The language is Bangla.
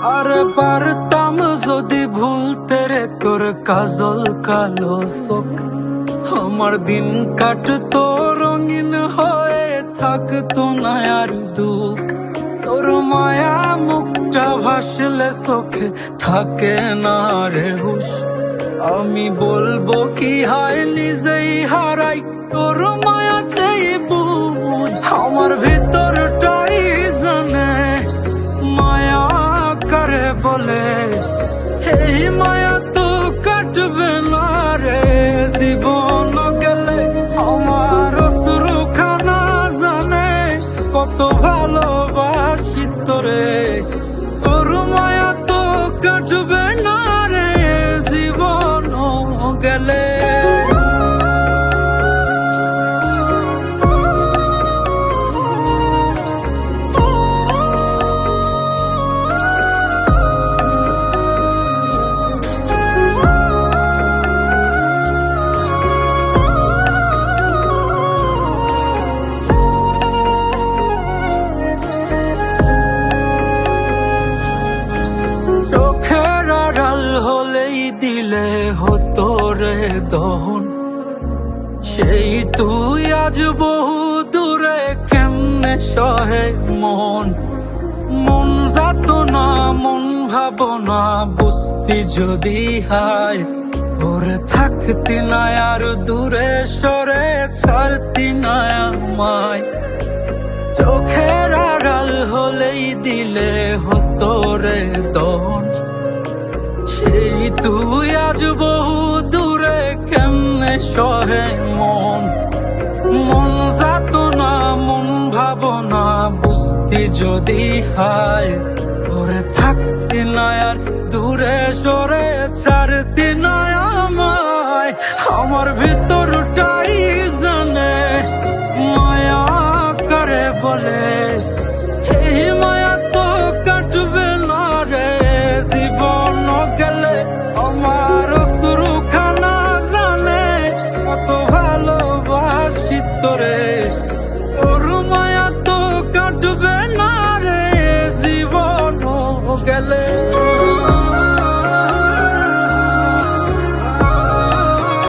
আরে পারতাম যদি ভুলতে রে তোর কাজল কালো চোখ, আমার দিন কাটতো রঙিন হয়ে, থাকতো না আর দুঃখ। তোর মায়া মুখটা ভাসলে চোখে থাকে না রে হুশ। আমি বলবো কি হয় নিজেই হারাই তোর মায়াতেই বুঝ। আমার ভিতরটাই জানে মায়া করে বলে, এই মায়া তো কাটবে না রে জীবন গেলে। আমার অশ্রুখানা জানে কত ভালোবাসি তোরে, তোর মায়া তো কাটবে না রে জীবন গেলে। চোখের আড়াল হলেই দিলে হতো রে দহন, সেই তুই আজ বহু দূরে কেমনে সহে মন। মন যাতনা মন ভাবনা বুঝতি যদি হায়, ওরে থাকতি না আর দূরে সরে ছাড়তি না আমায়। চোখের আড়াল হলেই দিলে হতো রে দহন, সেই তুই আজ বহু দূরে কেমনে সহে মন। মন যাতনা মন ভাবনা বুঝতি যদি হায়, ওরে থাকতি না আর দূরে সরে ছাড়তি না আমায়। আমার ভিতরটাই জানে মায়া করে বলে, এই মায়া তো কাটবে না রে জীবন গেলে। আমার অশ্রুখানা জানে কত ভালোবাসি তোরে, তোর মায়া তো কাটবে না রে জীবন গেলে।